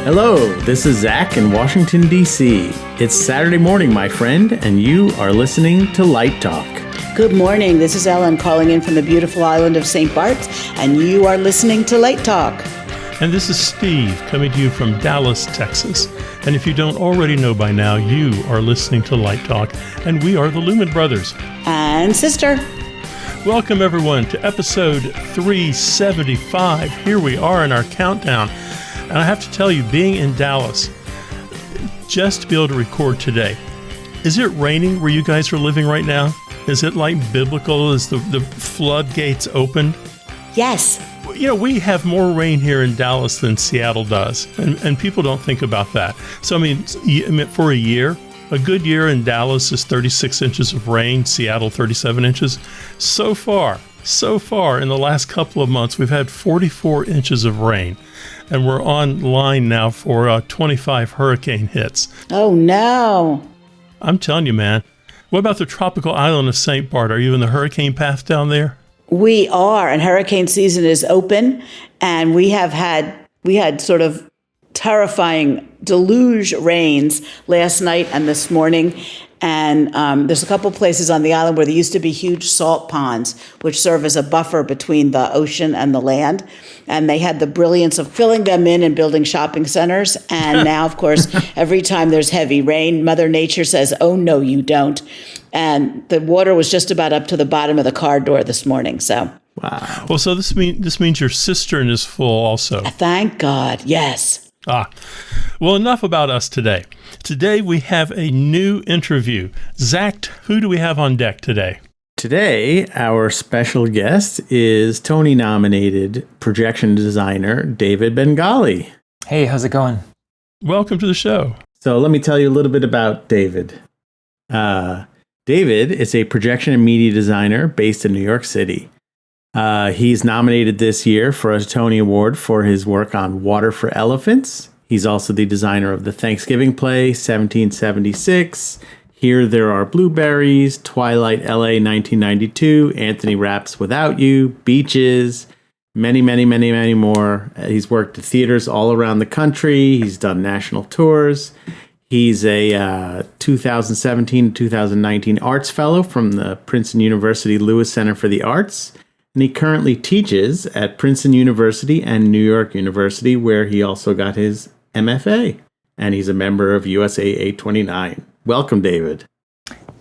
Hello, this is Zach in Washington, D.C. It's Saturday morning, my friend, and you are listening to Light Talk. Good morning, this is Ellen calling in from the beautiful island of St. Bart's, and you are listening to Light Talk. And this is Steve coming to you from Dallas, Texas. And if you don't already know by now, you are listening to Light Talk, and we are the Lumen Brothers. And sister. Welcome, everyone, to episode 375. Here we are in our countdown. And I have to tell you, being in Dallas, just to be able to record today, is it raining where you guys are living right now? Is it like biblical? Is the floodgates opened? Yes. You know, we have more rain here in Dallas than Seattle does, and people don't think about that. So, I mean, for a year, a good year in Dallas is 36 inches of rain, Seattle 37 inches. So far, in the last couple of months, we've had 44 inches of rain, and we're on line now for 25 hurricane hits. Oh, no. I'm telling you, man. What about the tropical island of St. Bart? Are you in the hurricane path down there? We are, and hurricane season is open, and we had sort of terrifying deluge rains last night and this morning. And there's a couple places on the island where there used to be huge salt ponds, which serve as a buffer between the ocean and the land. And they had the brilliance of filling them in and building shopping centers. And now, of course, every time there's heavy rain, Mother Nature says, oh, no, you don't. And the water was just about up to the bottom of the car door this morning. So, wow. Well, so this means your cistern is full also. Thank God. Yes. Well, enough about us today. Today we have a new interview. Zach, who do we have on deck today? Today, our special guest is Tony-nominated projection designer David Bengali. Hey, how's it going? Welcome to the show. So let me tell you a little bit about David. David is a projection and media designer based in New York City. He's nominated this year for a Tony Award for his work on Water for Elephants. He's also the designer of the Thanksgiving play, 1776, Here There Are Blueberries, Twilight LA 1992, Anthony Raps Without You, Beaches, many, many, many, many more. He's worked at theaters all around the country. He's done national tours. He's a 2017 to 2019 Arts Fellow from the Princeton University Lewis Center for the Arts. And he currently teaches at Princeton University and New York University, where he also got his MFA. And he's a member of USA 829. Welcome, David.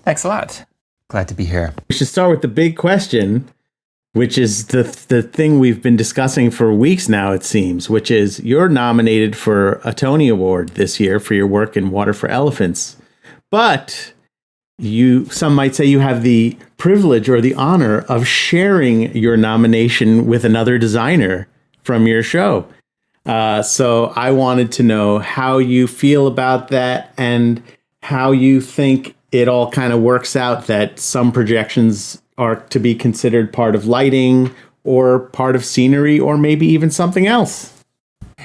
Thanks a lot. Glad to be here. We should start with the big question, which is the thing we've been discussing for weeks now, it seems, which is you're nominated for a Tony Award this year for your work in Water for Elephants. But some might say you have the privilege or the honor of sharing your nomination with another designer from your show. So I wanted to know how you feel about that and how you think it all kind of works out that some projections are to be considered part of lighting or part of scenery or maybe even something else.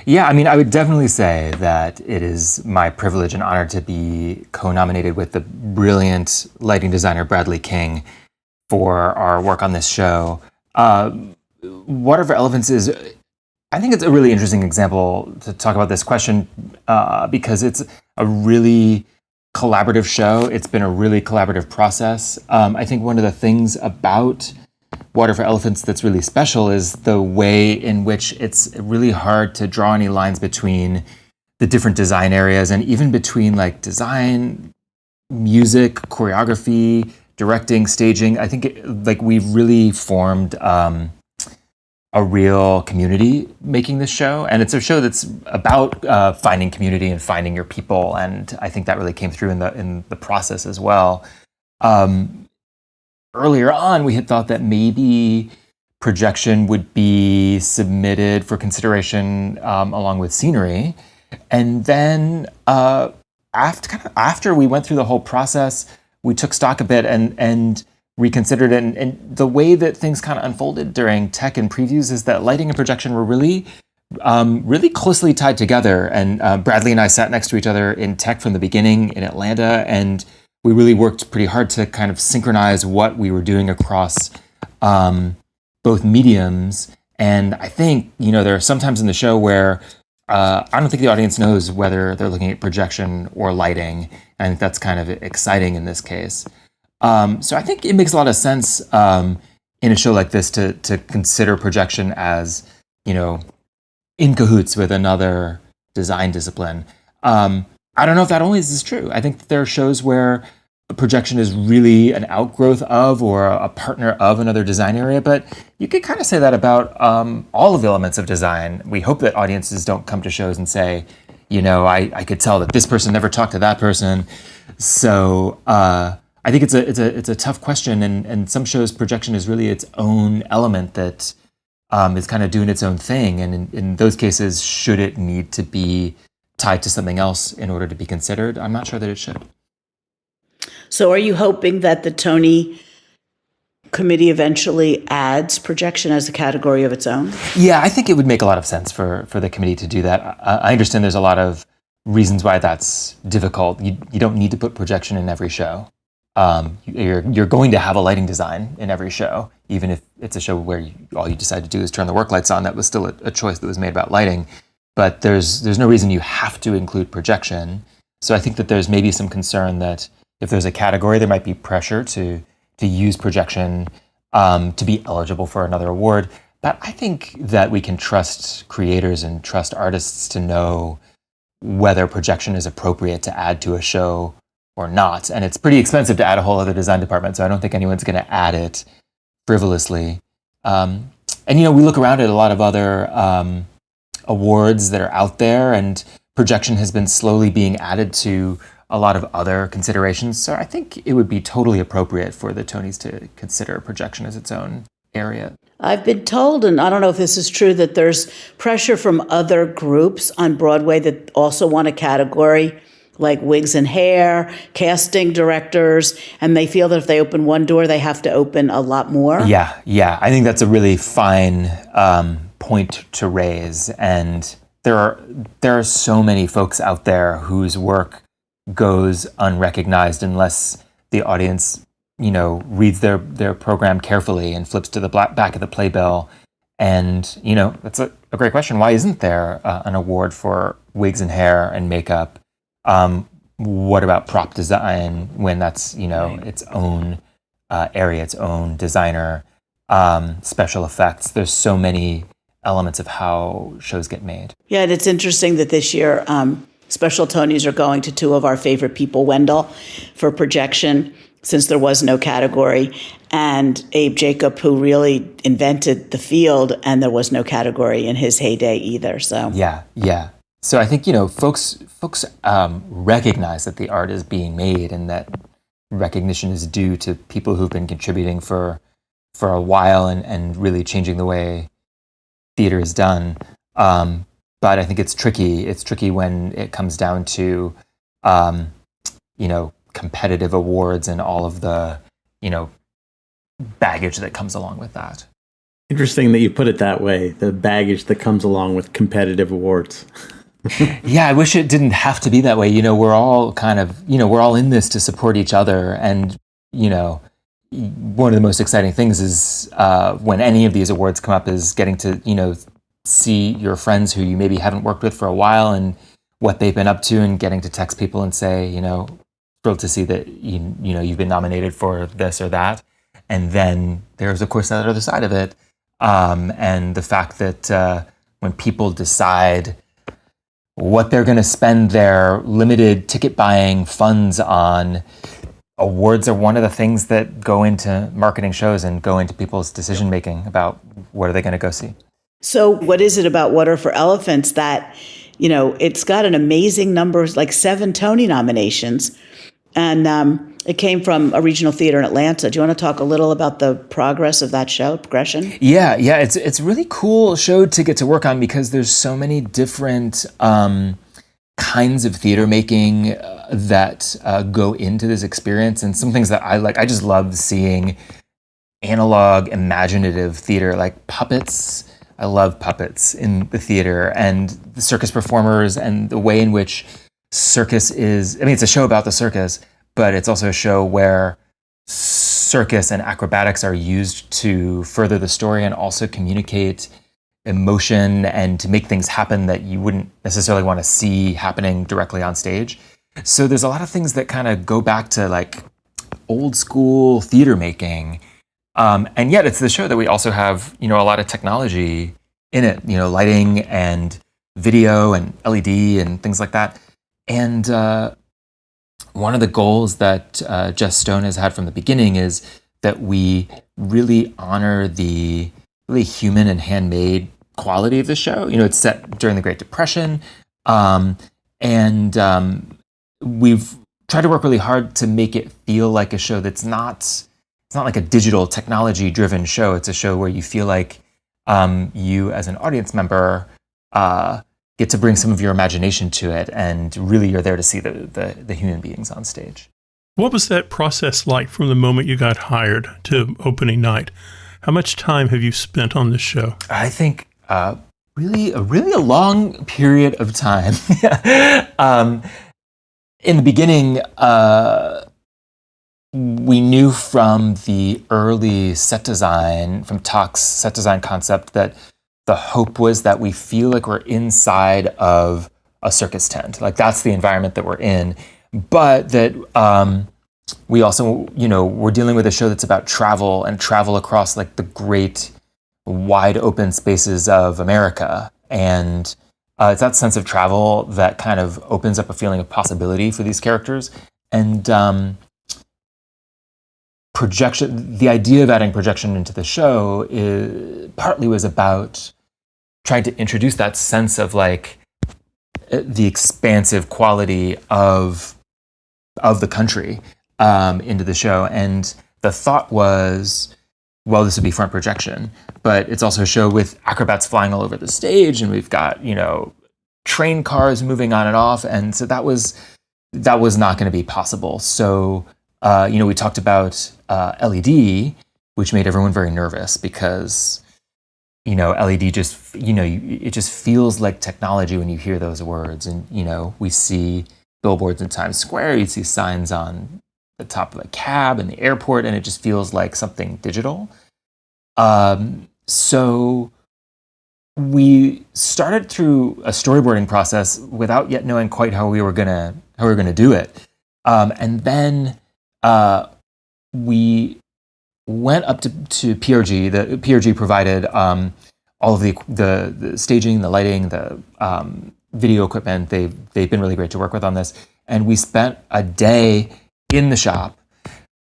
Yeah, I mean, I would definitely say that it is my privilege and honor to be co-nominated with the brilliant lighting designer Bradley King for our work on this show. Water for Elephants I think it's a really interesting example to talk about this question because it's a really collaborative show. It's been a really collaborative process. I think one of the things about Water for Elephants that's really special is the way in which it's really hard to draw any lines between the different design areas and even between like design, music, choreography, directing, staging. I think we've really formed a real community making this show. And it's a show that's about finding community and finding your people. And I think that really came through in the process as well. Earlier on, we had thought that maybe projection would be submitted for consideration along with scenery. And then after we went through the whole process, we took stock a bit and reconsidered it. And the way that things kind of unfolded during tech and previews is that lighting and projection were really closely tied together. And Bradley and I sat next to each other in tech from the beginning in Atlanta, and we really worked pretty hard to kind of synchronize what we were doing across both mediums. And I think, there are some times in the show where I don't think the audience knows whether they're looking at projection or lighting. I think that's kind of exciting in this case. So I think it makes a lot of sense in a show like this to consider projection as, in cahoots with another design discipline. I don't know if that always is true. I think that there are shows where projection is really an outgrowth of or a partner of another design area, but you could kind of say that about all of the elements of design. We hope that audiences don't come to shows and say, I could tell that this person never talked to that person. So I think it's a tough question, and some shows projection is really its own element that is kind of doing its own thing. And in those cases, should it need to be tied to something else in order to be considered? I'm not sure that it should. So are you hoping that the Tony committee eventually adds projection as a category of its own? Yeah, I think it would make a lot of sense for the committee to do that. I understand there's a lot of reasons why that's difficult. You don't need to put projection in every show. You're going to have a lighting design in every show, even if it's a show where all you decide to do is turn the work lights on. That was still a choice that was made about lighting. But there's no reason you have to include projection. So I think that there's maybe some concern that if there's a category, there might be pressure to use projection to be eligible for another award. But I think that we can trust creators and trust artists to know whether projection is appropriate to add to a show or not. And it's pretty expensive to add a whole other design department, so I don't think anyone's going to add it frivolously. And we look around at a lot of other awards that are out there, and projection has been slowly being added to a lot of other considerations. So I think it would be totally appropriate for the Tonys to consider projection as its own area. I've been told, and I don't know if this is true, that there's pressure from other groups on Broadway that also want a category, like wigs and hair, casting directors, and they feel that if they open one door, they have to open a lot more. Yeah. I think that's a really fine point to raise. And there are so many folks out there whose work goes unrecognized unless the audience, reads their program carefully and flips to the back of the playbill. And, that's a great question. Why isn't there an award for wigs and hair and makeup? What about prop design when that's, its own area, its own designer, special effects? There's so many elements of how shows get made. Yeah, and it's interesting that this year special Tonys are going to two of our favorite people, Wendell, for projection, since there was no category, and Abe Jacob, who really invented the field, and there was no category in his heyday either. So yeah. So I think folks recognize that the art is being made, and that recognition is due to people who've been contributing for a while and really changing the way theater is done. But I think it's tricky. It's tricky when it comes down to, competitive awards and all of the, baggage that comes along with that. Interesting that you put it that way, the baggage that comes along with competitive awards. Yeah, I wish it didn't have to be that way. We're all we're all in this to support each other. And, one of the most exciting things is when any of these awards come up is getting to, see your friends who you maybe haven't worked with for a while and what they've been up to, and getting to text people and say, thrilled to see that you've been nominated for this or that. And then there's, of course, that other side of it, and the fact that when people decide what they're going to spend their limited ticket buying funds on, awards are one of the things that go into marketing shows and go into people's decision making about what are they going to go see. So what is it about Water for Elephants that, it's got an amazing number, like 7 Tony nominations, and it came from a regional theater in Atlanta. Do you want to talk a little about the progress of that show, progression? Yeah. It's a really cool show to get to work on because there's so many different kinds of theater making that go into this experience, and some things that I like. I just love seeing analog, imaginative theater, like puppets. I love puppets in the theater, and the circus performers, and the way in which circus is. It's a show about the circus, but it's also a show where circus and acrobatics are used to further the story and also communicate emotion and to make things happen that you wouldn't necessarily want to see happening directly on stage. So there's a lot of things that kind of go back to like old school theater making. And yet it's the show that we also have, a lot of technology in it, lighting and video and LED and things like that. And one of the goals that Jess Stone has had from the beginning is that we really honor the really human and handmade quality of the show. It's set during the Great Depression. And we've tried to work really hard to make it feel like a show that's it's not like a digital technology driven show. It's a show where you feel like you as an audience member get to bring some of your imagination to it, and really you're there to see the human beings on stage. What was that process like from the moment you got hired to opening night? How much time have you spent on this show? I think really a long period of time. In the beginning, we knew from the early set design, from Talk's set design concept, that the hope was that we feel like we're inside of a circus tent. Like that's the environment that we're in. But that we also, we're dealing with a show that's about travel and travel across like the great wide open spaces of America. And it's that sense of travel that kind of opens up a feeling of possibility for these characters. And projection, the idea of adding projection into the show partly was about trying to introduce that sense of like the expansive quality of the country into the show. And the thought was, well, this would be front projection, but it's also a show with acrobats flying all over the stage, and we've got, train cars moving on and off. And so that was not going to be possible. So, we talked about LED, which made everyone very nervous because, LED just, it just feels like technology when you hear those words. And, we see billboards in Times Square, you see signs on the top of a cab in the airport, and it just feels like something digital. So we started through a storyboarding process without yet knowing quite how we were gonna do it. And then we went up to PRG. The PRG provided all of the staging, the lighting, the video equipment. They've been really great to work with on this. And we spent a day in the shop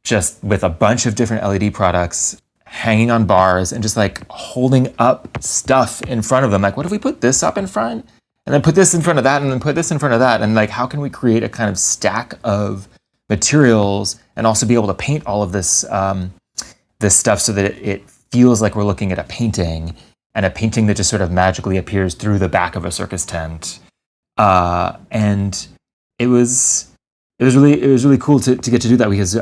just with a bunch of different LED products hanging on bars and just like holding up stuff in front of them. Like, what if we put this up in front and then put this in front of that and then put this in front of that? And like, how can we create a kind of stack of materials and also be able to paint all of this this stuff so that it feels like we're looking at a painting, and a painting that just sort of magically appears through the back of a circus tent. And it was really cool to get to do that because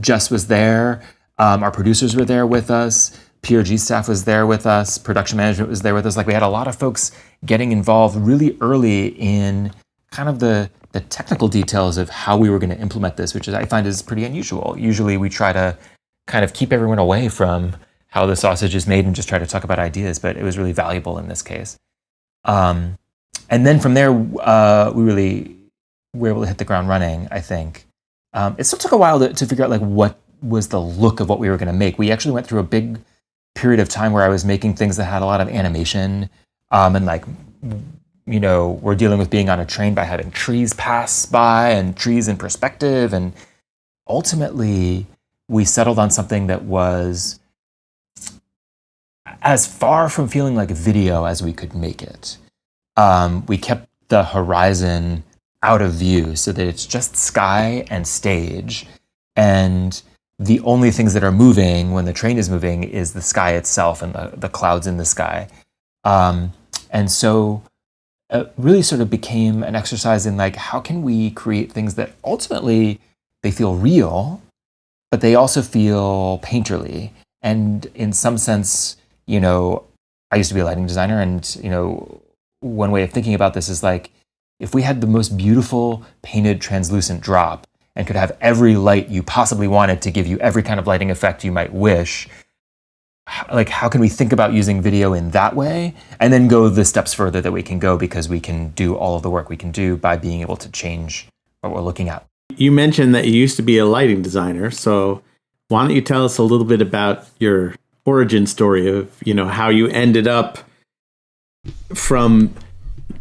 Jess was there, our producers were there with us, PRG staff was there with us, production management was there with us. Like we had a lot of folks getting involved really early in kind of the technical details of how we were going to implement this, which I find is pretty unusual. Usually we try to kind of keep everyone away from how the sausage is made and just try to talk about ideas, but it was really valuable in this case. And then from there, we really were able to hit the ground running, I think. It still took a while to figure out like what was the look of what we were going to make. We actually went through a big period of time where I was making things that had a lot of animation, and like, we're dealing with being on a train by having trees pass by and trees in perspective. And ultimately, we settled on something that was as far from feeling like video as we could make it. We kept the horizon out of view so that it's just sky and stage. And the only things that are moving when the train is moving is the sky itself and the clouds in the sky. And so it really sort of became an exercise in like, how can we create things that ultimately they feel real, but they also feel painterly. And in some sense, I used to be a lighting designer, and, one way of thinking about this is like, if we had the most beautiful painted translucent drop and could have every light you possibly wanted to give you every kind of lighting effect you might wish, how can we think about using video in that way, and then go the steps further that we can go, because we can do all of the work we can do by being able to change what we're looking at. You mentioned that you used to be a lighting designer, so why don't you tell us a little bit about your origin story of, how you ended up from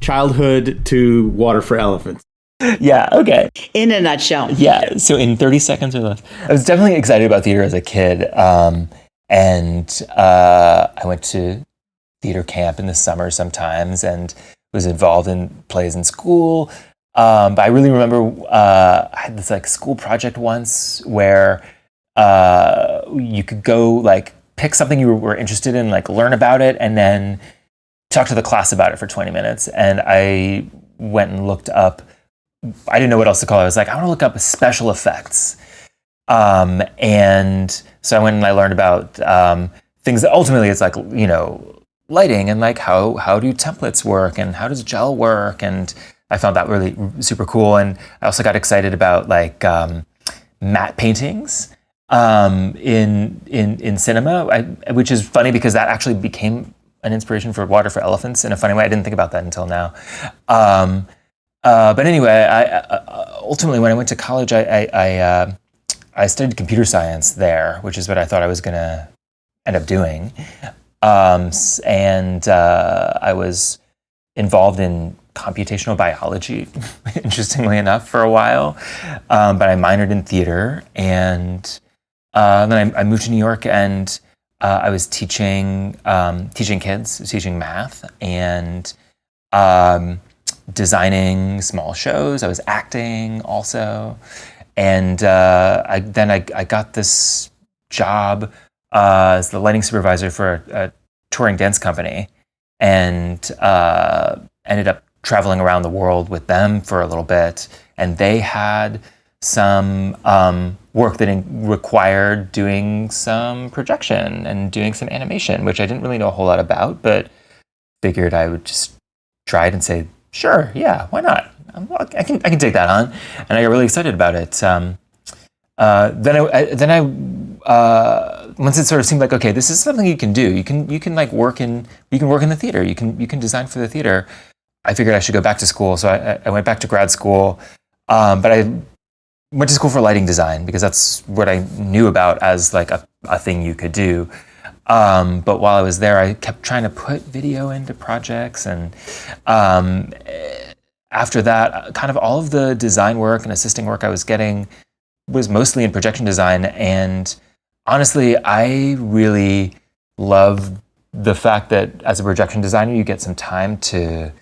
childhood to Water for Elephants? Yeah, okay. In a nutshell. Yeah, so in 30 seconds or less. I was definitely excited about theater as a kid. And I went to theater camp in the summer sometimes and was involved in plays in school. But I really remember I had this school project once where you could go pick something you were interested in, learn about it, and then talk to the class about it for 20 minutes. And I went and looked up, I didn't know what else to call it. I was like, I want to look up special effects. And so I went and I learned about things that ultimately it's lighting and how do templates work and how does gel work, and I found that really super cool. And I also got excited about matte paintings in cinema, which is funny because that actually became an inspiration for Water for Elephants in a funny way. I didn't think about that until now. But anyway, I ultimately when I went to college, I studied computer science there, which is what I thought I was going to end up doing. And I was involved in computational biology, interestingly enough, for a while. But I minored in theater. And then I moved to New York, and I was teaching kids, teaching math, and designing small shows. I was acting also. And I got this job as the lighting supervisor for a touring dance company, and ended up traveling around the world with them for a little bit. And they had some work that required doing some projection and doing some animation, which I didn't really know a whole lot about, but figured I would just try it and say, sure, yeah, why not? I can take that on, and I got really excited about it. Then I once it sort of seemed like, okay, this is something you can do. You can work in the theater. You can design for the theater. I figured I should go back to school, so I went back to grad school. But I went to school for lighting design because that's what I knew about as a thing you could do. But while I was there, I kept trying to put video into projects, and after that, kind of all of the design work and assisting work I was getting was mostly in projection design. And honestly, I really love the fact that as a projection designer, you get some time to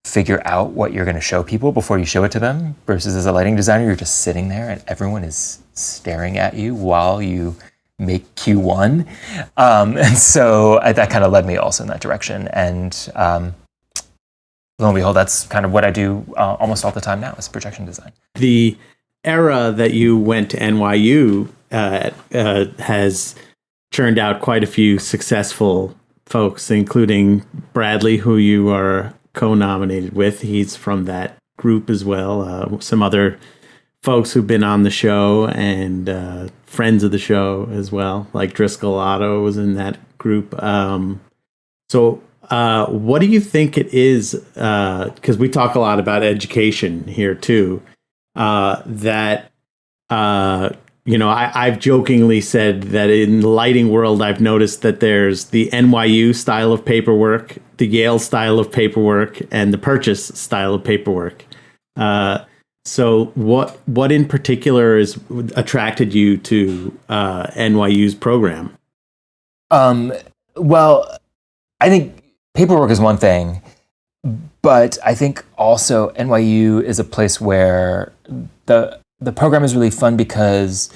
figure out what you're going to show people before you show it to them, versus as a lighting designer, you're just sitting there and everyone is staring at you while you make Q1. And so that kind of led me also in that direction. And lo and behold, that's kind of what I do almost all the time now, is projection design. The era that you went to NYU has churned out quite a few successful folks, including Bradley, who you are co-nominated with. He's from that group as well. Some other folks who've been on the show and friends of the show as well, like Driscoll Otto was in that group. So what do you think it is? Because we talk a lot about education here too. I've jokingly said that in the lighting world, I've noticed that there's the NYU style of paperwork, the Yale style of paperwork, and the Purchase style of paperwork. So what in particular is attracted you to NYU's program? Well, I think paperwork is one thing, but I think also NYU is a place where the program is really fun because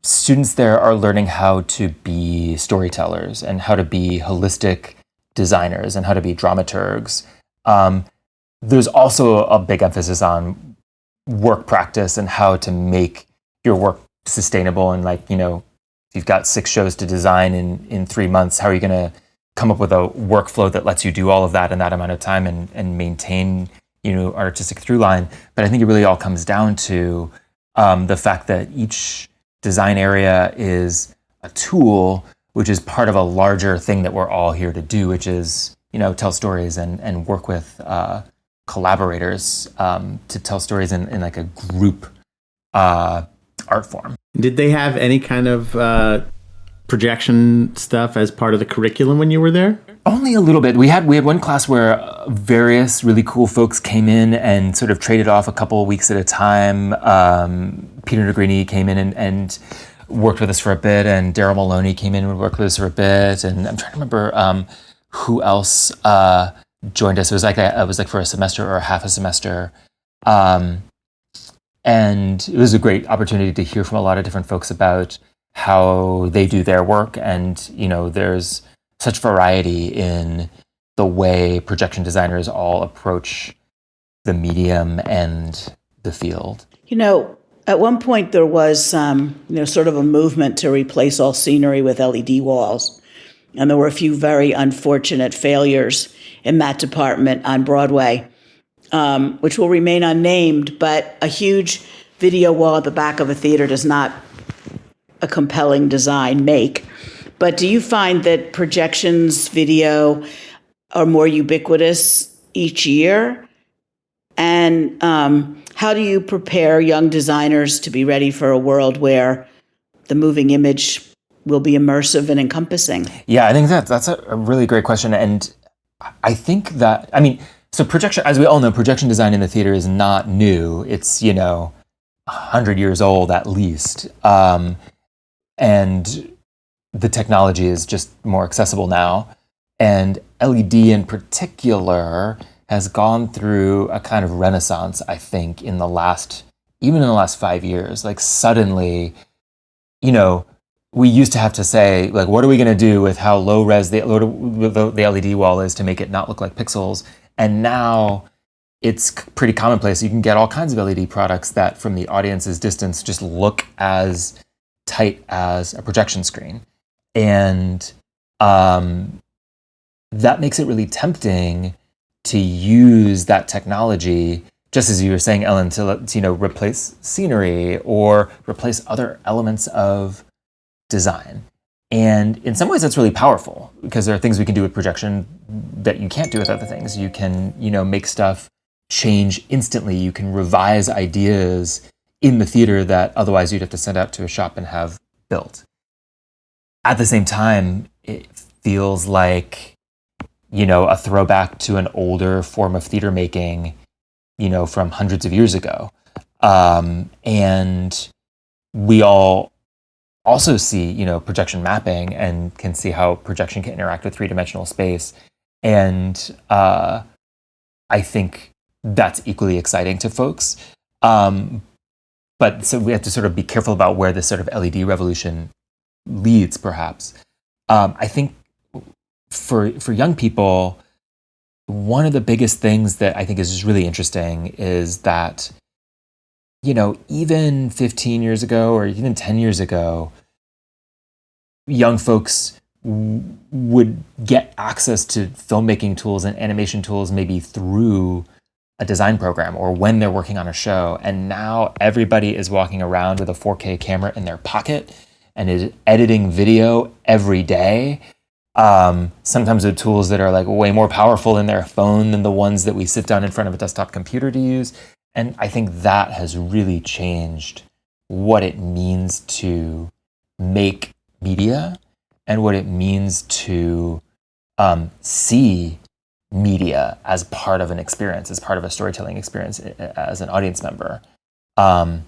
students there are learning how to be storytellers and how to be holistic designers and how to be dramaturgs. There's also a big emphasis on work practice and how to make your work sustainable. And if you've got 6 shows to design in 3 months, how are you going to come up with a workflow that lets you do all of that in that amount of time and maintain artistic through line? But I think it really all comes down to the fact that each design area is a tool, which is part of a larger thing that we're all here to do, which is, tell stories and work with collaborators to tell stories in like a group art form. Did they have any kind of projection stuff as part of the curriculum when you were there? Only a little bit. We had one class where various really cool folks came in and sort of traded off a couple of weeks at a time. Peter Negrini came in and worked with us for a bit, and Daryl Maloney came in and worked with us for a bit. And I'm trying to remember who else joined us. It was like for a semester or half a semester. And it was a great opportunity to hear from a lot of different folks about how they do their work. And, there's such variety in the way projection designers all approach the medium and the field. At one point there was, sort of a movement to replace all scenery with LED walls. And there were a few very unfortunate failures in that department on Broadway, which will remain unnamed, but a huge video wall at the back of a theater does not a compelling design make. But do you find that projections video are more ubiquitous each year? And how do you prepare young designers to be ready for a world where the moving image will be immersive and encompassing? Yeah, I think that's a really great question. And I think that, so projection, as we all know, projection design in the theater is not new. It's, 100 years old at least. And the technology is just more accessible now. And LED in particular has gone through a kind of renaissance, I think, even in the last 5 years. Like suddenly, we used to have to say, like, what are we going to do with how low res the LED wall is to make it not look like pixels? And now it's pretty commonplace. You can get all kinds of LED products that from the audience's distance just look as tight as a projection screen. And that makes it really tempting to use that technology, just as you were saying, Ellen, to replace scenery or replace other elements of design. And in some ways that's really powerful because there are things we can do with projection that you can't do with other things. You can, make stuff change instantly. You can revise ideas in the theater that otherwise you'd have to send out to a shop and have built. At the same time, it feels like, a throwback to an older form of theater making, from hundreds of years ago. And we all also see, projection mapping and can see how projection can interact with three-dimensional space. And I think that's equally exciting to folks. But so we have to sort of be careful about where this sort of LED revolution leads, perhaps. I think for young people, one of the biggest things that I think is just really interesting is that, even 15 years ago or even 10 years ago, young folks would get access to filmmaking tools and animation tools maybe through a design program or when they're working on a show. And now everybody is walking around with a 4K camera in their pocket and is editing video every day. Sometimes with tools that are like way more powerful in their phone than the ones that we sit down in front of a desktop computer to use. And I think that has really changed what it means to make media and what it means to see media as part of an experience, as part of a storytelling experience, as an audience member. I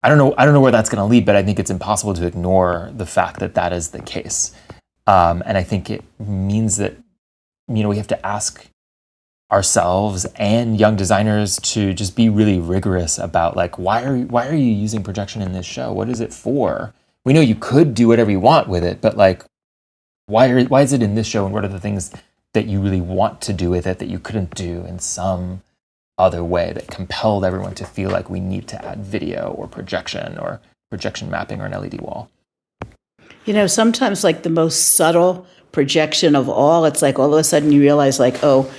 don't know where that's going to lead, but I think it's impossible to ignore the fact that that is the case. And I think it means that, we have to ask ourselves and young designers to just be really rigorous about like, why are you using projection in this show? What is it for? We know you could do whatever you want with it, but like, why is it in this show? And what are the things that you really want to do with it that you couldn't do in some other way that compelled everyone to feel like we need to add video or projection mapping or an LED wall? Sometimes like the most subtle projection of all, it's like all of a sudden you realize like, oh,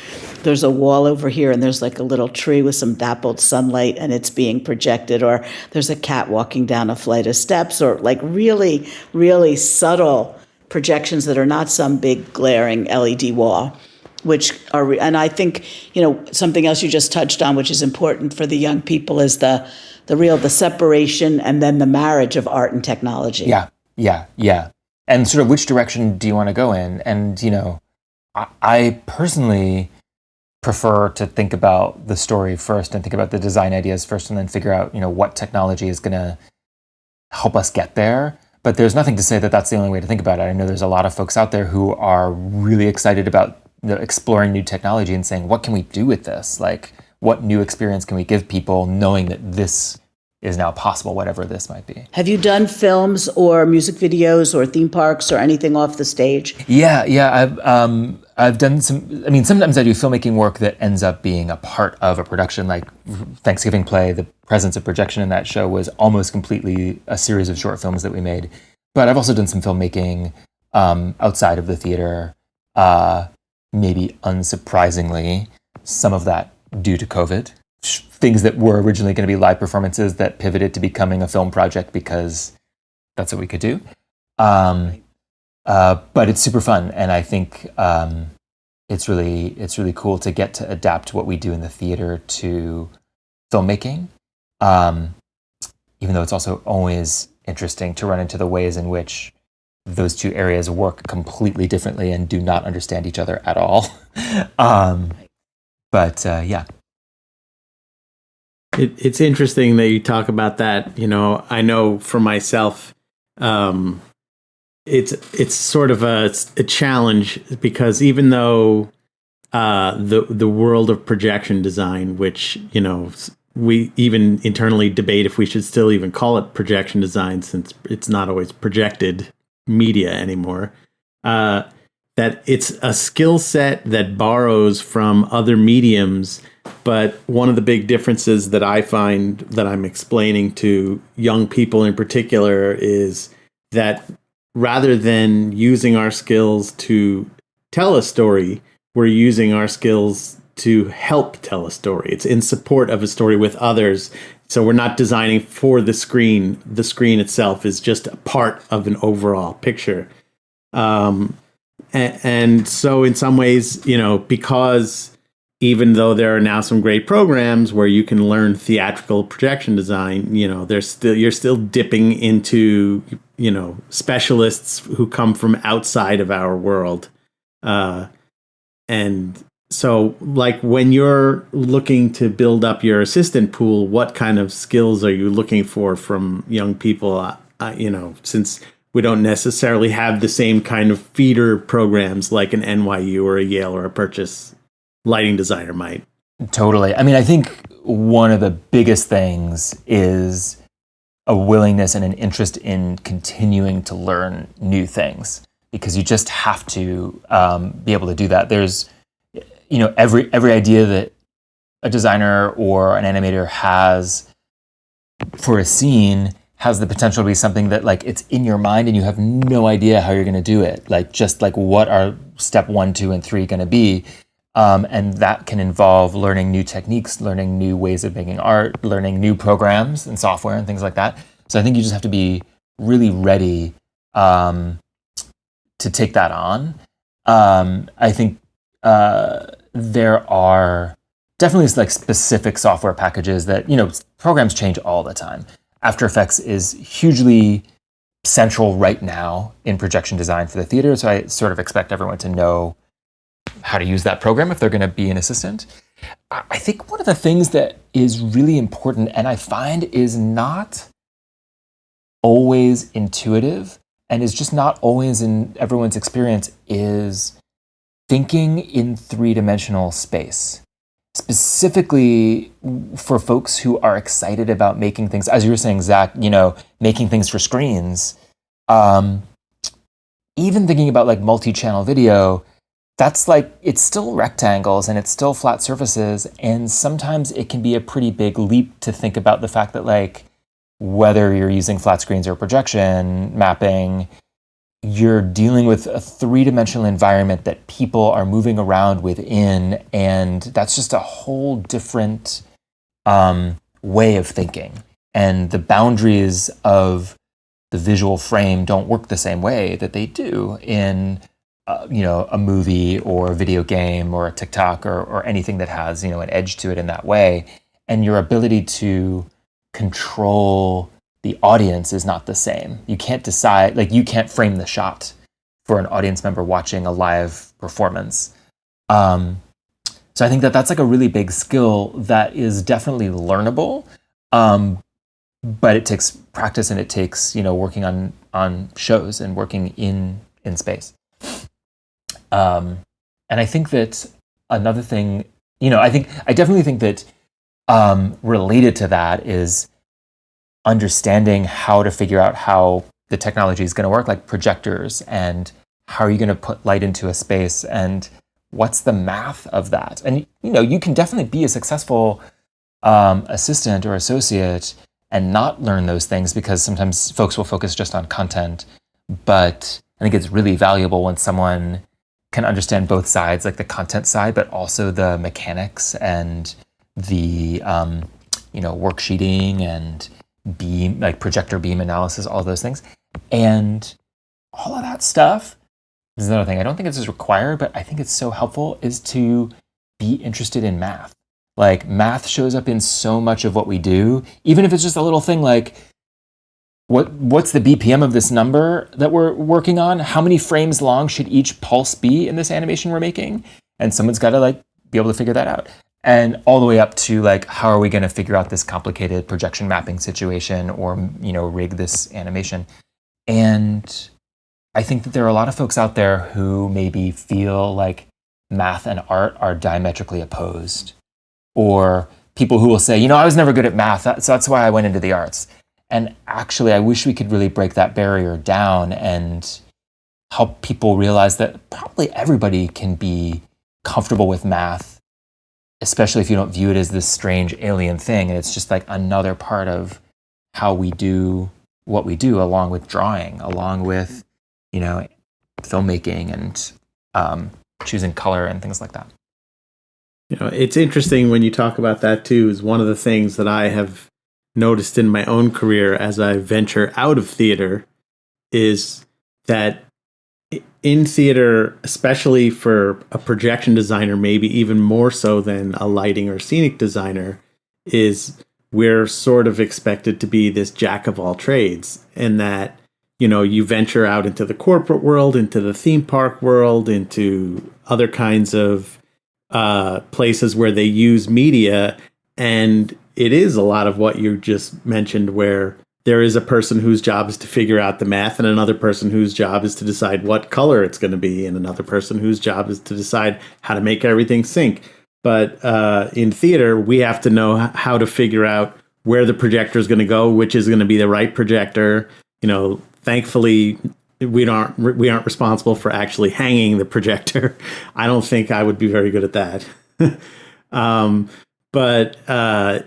there's a wall over here and there's like a little tree with some dappled sunlight and it's being projected, or there's a cat walking down a flight of steps, or like really, really subtle projections that are not some big glaring LED wall, which are, and I think, something else you just touched on, which is important for the young people, is the separation and then the marriage of art and technology. Yeah. And sort of which direction do you want to go in? And, I personally prefer to think about the story first and think about the design ideas first and then figure out, what technology is going to help us get there. But there's nothing to say that that's the only way to think about it. I know there's a lot of folks out there who are really excited about exploring new technology and saying, what can we do with this? Like, what new experience can we give people knowing that this is now possible, whatever this might be. Have you done films or music videos or theme parks or anything off the stage? Yeah. I've done some. I mean, sometimes I do filmmaking work that ends up being a part of a production, like Thanksgiving Play. The presence of projection in that show was almost completely a series of short films that we made. But I've also done some filmmaking outside of the theater. Maybe unsurprisingly, some of that due to COVID. Things that were originally going to be live performances that pivoted to becoming a film project because that's what we could do. But it's super fun, and I think it's really cool to get to adapt what we do in the theater to filmmaking. Even though it's also always interesting to run into the ways in which those two areas work completely differently and do not understand each other at all. Yeah. It's interesting that you talk about that. I know for myself, it's sort of a challenge because even though the world of projection design, which we even internally debate if we should still even call it projection design since it's not always projected media anymore, that it's a skill set that borrows from other mediums. But one of the big differences that I find that I'm explaining to young people in particular is that rather than using our skills to tell a story, we're using our skills to help tell a story. It's in support of a story with others. So we're not designing for the screen. The screen itself is just a part of an overall picture. And so in some ways, because even though there are now some great programs where you can learn theatrical projection design, you're still dipping into, specialists who come from outside of our world. And so like when you're looking to build up your assistant pool, what kind of skills are you looking for from young people? Since we don't necessarily have the same kind of feeder programs like an NYU or a Yale or a Purchase lighting designer might. Totally. I mean, I think one of the biggest things is a willingness and an interest in continuing to learn new things, because you just have to be able to do that. There's, every idea that a designer or an animator has for a scene has the potential to be something that like it's in your mind and you have no idea how you're going to do it. Like just like what are step 1, 2, and 3 going to be? And that can involve learning new techniques, learning new ways of making art, learning new programs and software and things like that. So I think you just have to be really ready to take that on. I think there are definitely like specific software packages that, programs change all the time. After Effects is hugely central right now in projection design for the theater. So I sort of expect everyone to know how to use that program if they're going to be an assistant. I think one of the things that is really important and I find is not always intuitive and is just not always in everyone's experience is thinking in 3-dimensional space. Specifically for folks who are excited about making things, as you were saying, Zach, making things for screens. Even thinking about like multi-channel video, that's like, it's still rectangles and it's still flat surfaces. And sometimes it can be a pretty big leap to think about the fact that like, whether you're using flat screens or projection mapping, you're dealing with a three-dimensional environment that people are moving around within, and that's just a whole different way of thinking. And the boundaries of the visual frame don't work the same way that they do in a movie or a video game or a TikTok or anything that has an edge to it in that way. And your ability to control the audience is not the same. You can't decide, like, you can't frame the shot for an audience member watching a live performance. So I think that that's like a really big skill that is definitely learnable, but it takes practice, and it takes working on shows and working in space. And I think that another thing, I definitely think that related to that is understanding how to figure out how the technology is going to work, like projectors, and how are you going to put light into a space, and what's the math of that. And you can definitely be a successful assistant or associate and not learn those things, because sometimes folks will focus just on content. But I think it's really valuable when someone can understand both sides, like the content side, but also the mechanics and the worksheeting and beam, like projector beam analysis, all those things. And all of that stuff, this is another thing, I don't think it's as required, but I think it's so helpful, is to be interested in math. Like, math shows up in so much of what we do, even if it's just a little thing like, what's the BPM of this number that we're working on? How many frames long should each pulse be in this animation we're making? And someone's got to be able to figure that out. And all the way up to how are we going to figure out this complicated projection mapping situation, or rig this animation? And I think that there are a lot of folks out there who maybe feel like math and art are diametrically opposed, or people who will say, I was never good at math, so that's why I went into the arts. And actually, I wish we could really break that barrier down and help people realize that probably everybody can be comfortable with math, especially if you don't view it as this strange alien thing. And it's just like another part of how we do what we do, along with drawing, along with, filmmaking and choosing color and things like that. It's interesting when you talk about that too, is one of the things that I have noticed in my own career as I venture out of theater is that in theater, especially for a projection designer, maybe even more so than a lighting or scenic designer, is we're sort of expected to be this jack of all trades, and that, you venture out into the corporate world, into the theme park world, into other kinds of places where they use media. And it is a lot of what you just mentioned, where there is a person whose job is to figure out the math, and another person whose job is to decide what color it's going to be, and another person whose job is to decide how to make everything sync. But in theater, we have to know how to figure out where the projector is going to go, which is going to be the right projector. Thankfully, we aren't responsible for actually hanging the projector. I don't think I would be very good at that. But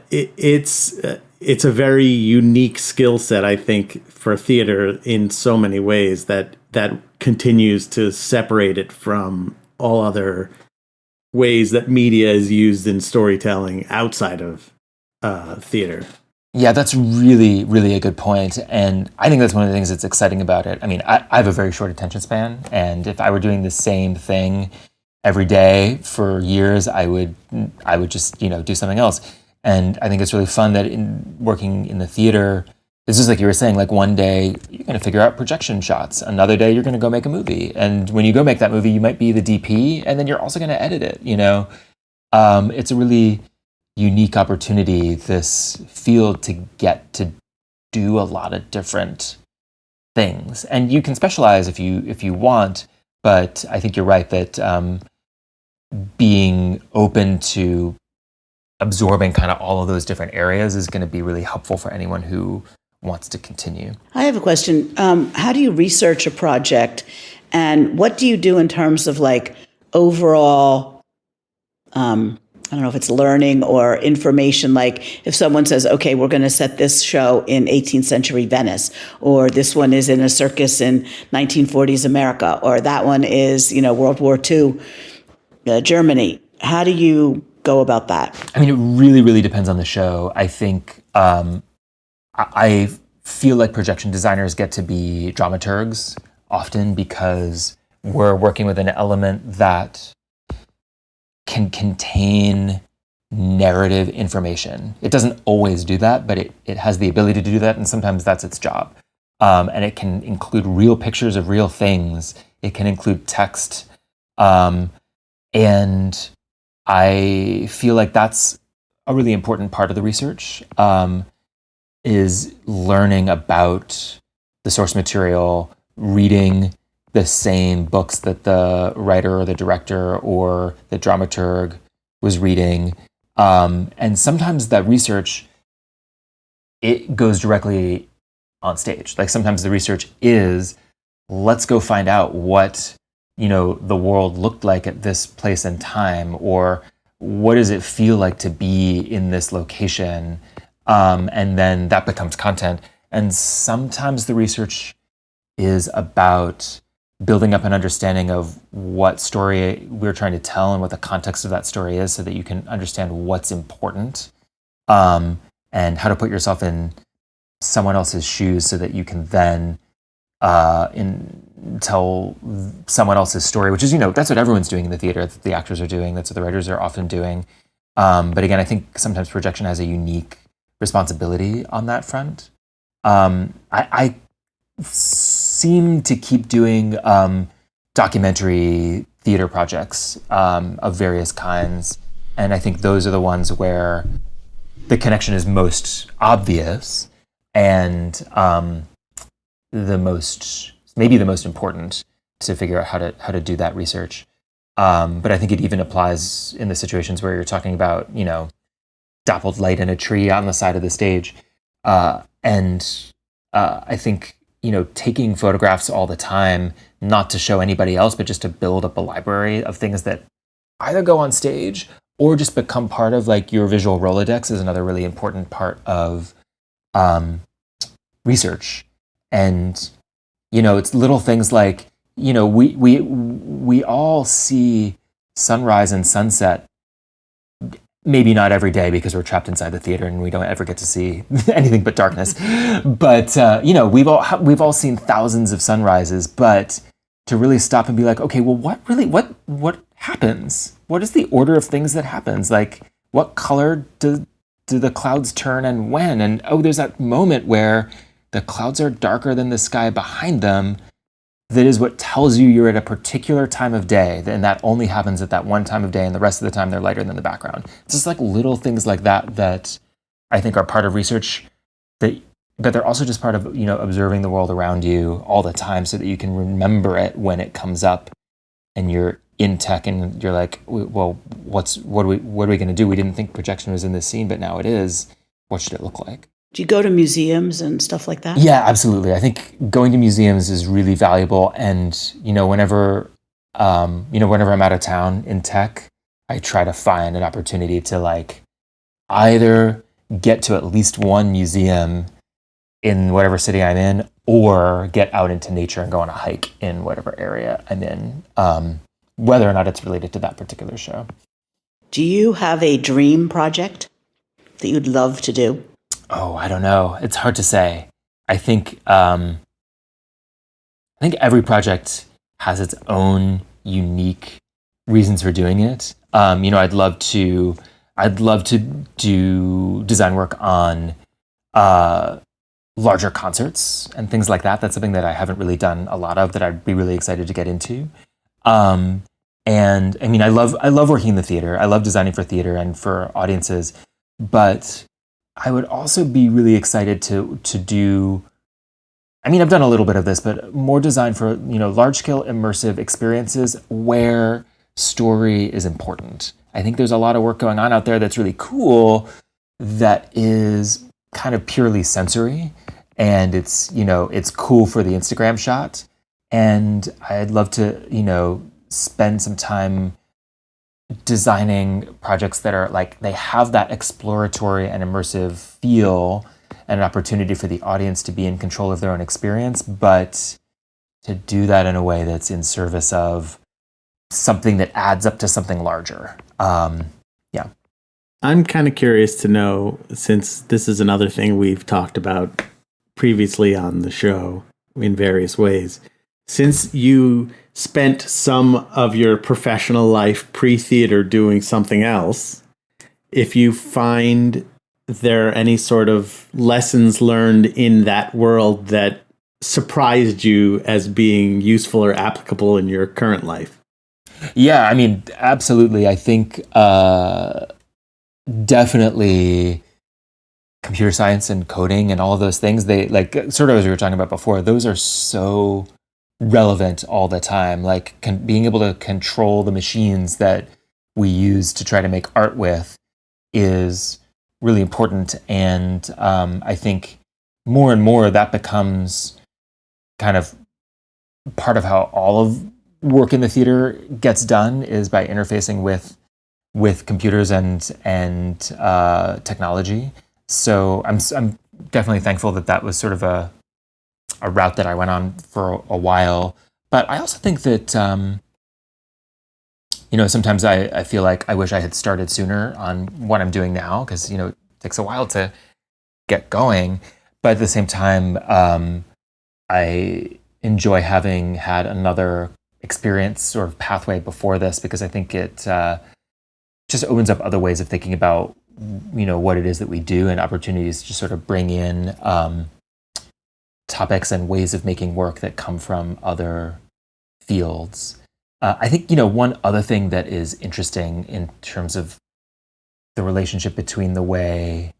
it's a very unique skill set, I think, for theater in so many ways that continues to separate it from all other ways that media is used in storytelling outside of theater. Yeah, that's really, really a good point. And I think that's one of the things that's exciting about it. I mean, I have a very short attention span, and if I were doing the same thing every day for years, I would just, do something else. And I think it's really fun that in working in the theater, it's just like you were saying, like one day you're going to figure out projection shots. Another day you're going to go make a movie. And when you go make that movie, you might be the DP, and then you're also going to edit it, It's a really unique opportunity, this field, to get to do a lot of different things. And you can specialize if you want, but I think you're right that being open to absorbing kind of all of those different areas is going to be really helpful for anyone who wants to continue. I have a question. How do you research a project, and what do you do in terms of overall I don't know if it's learning or information, like if someone says, okay, we're going to set this show in 18th century Venice, or this one is in a circus in 1940s America, or that one is, World War II, Germany. How do you go about that? I mean, it really, really depends on the show. I think I feel like projection designers get to be dramaturgs often because we're working with an element that can contain narrative information. It doesn't always do that, but it has the ability to do that, and sometimes that's its job. And it can include real pictures of real things. It can include text. And I feel like that's a really important part of the research, is learning about the source material, reading the same books that the writer or the director or the dramaturg was reading. And sometimes that research, it goes directly on stage. Like sometimes the research is, let's go find out what, the world looked like at this place and time, or what does it feel like to be in this location? And then that becomes content. And sometimes the research is about building up an understanding of what story we're trying to tell and what the context of that story is so that you can understand what's important, and how to put yourself in someone else's shoes so that you can then tell someone else's story, which is, that's what everyone's doing in the theater, that the actors are doing, that's what the writers are often doing. But again, I think sometimes projection has a unique responsibility on that front. I seem to keep doing documentary theater projects of various kinds. And I think those are the ones where the connection is most obvious and maybe the most important to figure out how to do that research. But I think it even applies in the situations where you're talking about, dappled light in a tree on the side of the stage. And I think, taking photographs all the time, not to show anybody else, but just to build up a library of things that either go on stage or just become part of like your visual Rolodex is another really important part of research. And, it's little things like, we all see sunrise and sunset, maybe not every day because we're trapped inside the theater and we don't ever get to see anything but darkness. But we've all seen thousands of sunrises. But to really stop and be like, okay, well, what happens? What is the order of things that happens? Like, what color do the clouds turn and when? And there's that moment where the clouds are darker than the sky behind them. That is what tells you you're at a particular time of day, and that only happens at that one time of day, and the rest of the time they're lighter than the background. It's just like little things like that I think are part of research, but they're also just part of observing the world around you all the time, so that you can remember it when it comes up, and you're in tech and you're like, well, what are we going to do? We didn't think projection was in this scene, but now it is. What should it look like? Do you go to museums and stuff like that? Yeah, absolutely. I think going to museums is really valuable. And, whenever I'm out of town in tech, I try to find an opportunity to like either get to at least one museum in whatever city I'm in, or get out into nature and go on a hike in whatever area I'm in, whether or not it's related to that particular show. Do you have a dream project that you'd love to do? Oh, I don't know. It's hard to say. I think every project has its own unique reasons for doing it. I'd love to do design work on larger concerts and things like that. That's something that I haven't really done a lot of that I'd be really excited to get into. And I mean, I love working in the theater. I love designing for theater and for audiences, but I would also be really excited to do, I mean, I've done a little bit of this, but more design for, large scale immersive experiences where story is important. I think there's a lot of work going on out there that's really cool that is kind of purely sensory, and it's cool for the Instagram shot. And I'd love to, spend some time designing projects that are like, they have that exploratory and immersive feel and an opportunity for the audience to be in control of their own experience, but to do that in a way that's in service of something that adds up to something larger. Yeah. I'm kind of curious to know, since this is another thing we've talked about previously on the show in various ways, since you spent some of your professional life pre-theater doing something else, if you find there are any sort of lessons learned in that world that surprised you as being useful or applicable in your current life? Yeah, I mean, absolutely. I think definitely computer science and coding and all of those things, they like sort of as we were talking about before, those are so relevant all the time. Like being able to control the machines that we use to try to make art with is really important. And I think more and more that becomes kind of part of how all of work in the theater gets done, is by interfacing with computers and technology. So I'm definitely thankful that was sort of a route that I went on for a while. But I also think that sometimes I feel like I wish I had started sooner on what I'm doing now, because it takes a while to get going. But at the same time, I enjoy having had another experience sort of pathway before this, because I think it just opens up other ways of thinking about what it is that we do, and opportunities to sort of bring in topics and ways of making work that come from other fields. I think one other thing that is interesting in terms of the relationship between the way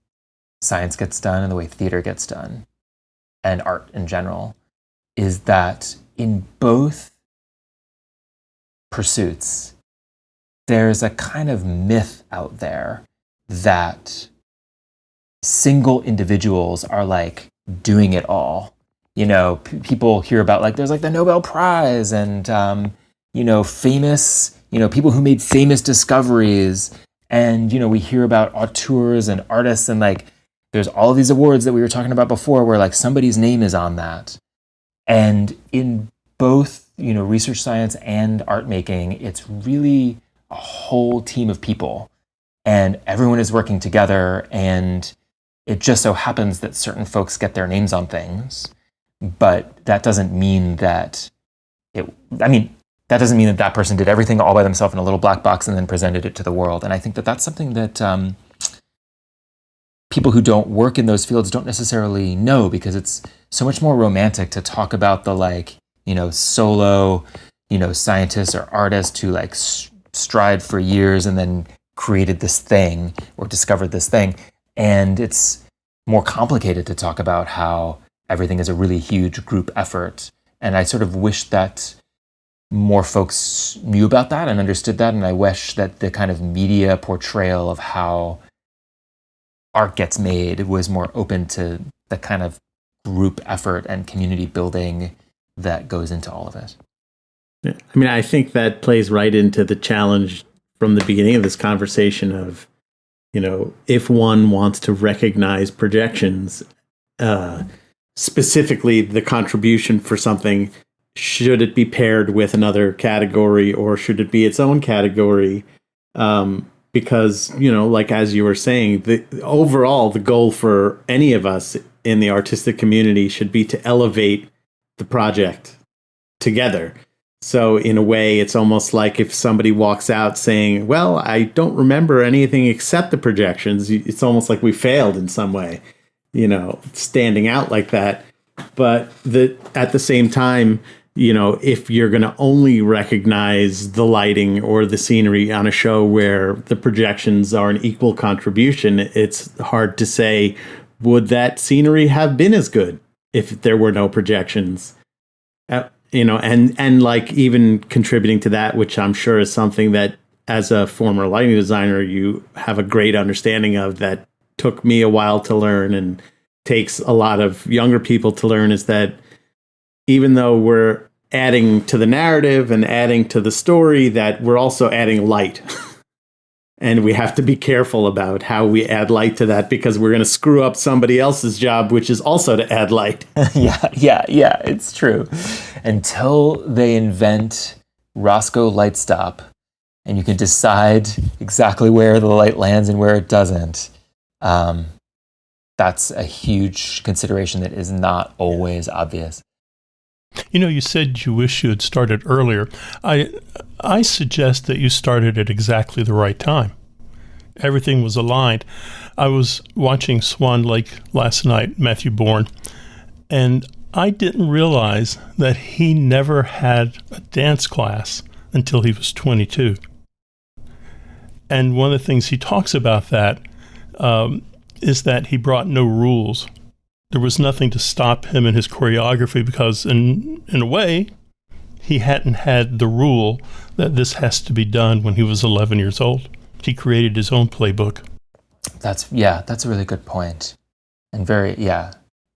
science gets done and the way theater gets done, and art in general, is that in both pursuits, there's a kind of myth out there that single individuals are like doing it all. People hear about like there's like the Nobel Prize and famous people who made famous discoveries, and we hear about auteurs and artists, and like there's all of these awards that we were talking about before where like somebody's name is on that. And in both research science and art making, it's really a whole team of people, and everyone is working together, and it just so happens that certain folks get their names on things, but that doesn't mean that that person did everything all by themselves in a little black box and then presented it to the world. And I think that that's something that people who don't work in those fields don't necessarily know, because it's so much more romantic to talk about the solo scientists or artists who strived for years and then created this thing or discovered this thing. And it's more complicated to talk about how everything is a really huge group effort. And I sort of wish that more folks knew about that and understood that. And I wish that the kind of media portrayal of how art gets made was more open to the kind of group effort and community building that goes into all of it. I mean, I think that plays right into the challenge from the beginning of this conversation of, if one wants to recognize projections, specifically the contribution for something, should it be paired with another category or should it be its own category? Because, like as you were saying, the goal for any of us in the artistic community should be to elevate the project together. So in a way, it's almost like if somebody walks out saying, well, I don't remember anything except the projections, it's almost like we failed in some way, standing out like that. But at the same time, if you're going to only recognize the lighting or the scenery on a show where the projections are an equal contribution, it's hard to say, would that scenery have been as good if there were no projections? And like even contributing to that, which I'm sure is something that as a former lighting designer, you have a great understanding of, that took me a while to learn and takes a lot of younger people to learn, is that even though we're adding to the narrative and adding to the story, that we're also adding light And we have to be careful about how we add light to that because we're going to screw up somebody else's job, which is also to add light. Yeah, it's true. Until they invent Roscoe Light Stop and you can decide exactly where the light lands and where it doesn't, that's a huge consideration that is not always obvious. You know, you said you wish you had started earlier. I suggest that you started at exactly the right time. Everything was aligned. I was watching Swan Lake last night, Matthew Bourne, and I didn't realize that he never had a dance class until he was 22. And one of the things he talks about that is that he brought no rules. There was nothing to stop him in his choreography because in a way, he hadn't had the rule that this has to be done when he was 11 years old. He created his own playbook. That's a really good point. And very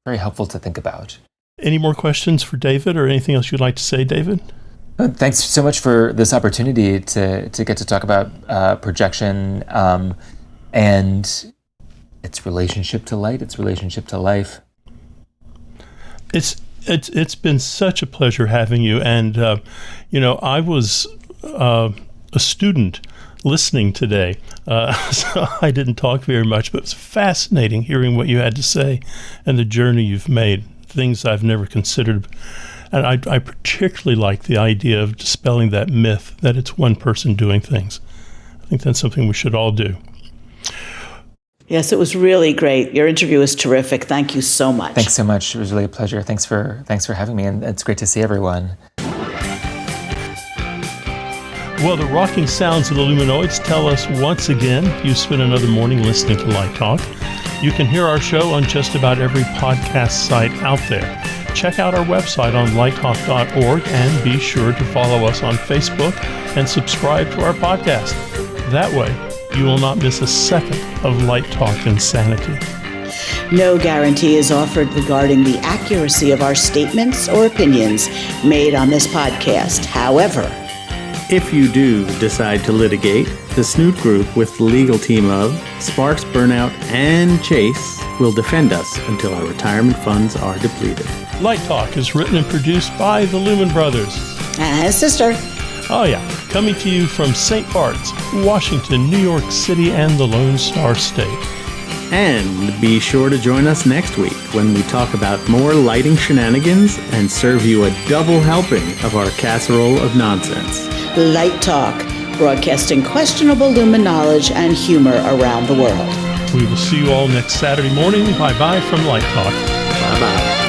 helpful to think about. Any more questions for David or anything else you'd like to say, David? Thanks so much for this opportunity to get to talk about projection and its relationship to light, its relationship to life. It's been such a pleasure having you. And, I was a student listening today, so I didn't talk very much, but it's fascinating hearing what you had to say and the journey you've made, things I've never considered. And I particularly like the idea of dispelling that myth that it's one person doing things. I think that's something we should all do. Yes, it was really great. Your interview was terrific. Thank you so much. Thanks so much. It was really a pleasure. Thanks for having me, and it's great to see everyone. Well, the rocking sounds of the Luminoids tell us once again you spent another morning listening to Light Talk. You can hear our show on just about every podcast site out there. Check out our website on lighttalk.org and be sure to follow us on Facebook and subscribe to our podcast. That way, you will not miss a second of Light Talk insanity. No guarantee is offered regarding the accuracy of our statements or opinions made on this podcast. However, if you do decide to litigate, the Snoot Group with the legal team of Sparks, Burnout, and Chase will defend us until our retirement funds are depleted. Light Talk is written and produced by the Lumen Brothers. And sister. Oh yeah, coming to you from St. Bart's, Washington, New York City, and the Lone Star State. And be sure to join us next week when we talk about more lighting shenanigans and serve you a double helping of our casserole of nonsense. Light Talk, broadcasting questionable lumen knowledge and humor around the world. We will see you all next Saturday morning. Bye-bye from Light Talk. Bye-bye.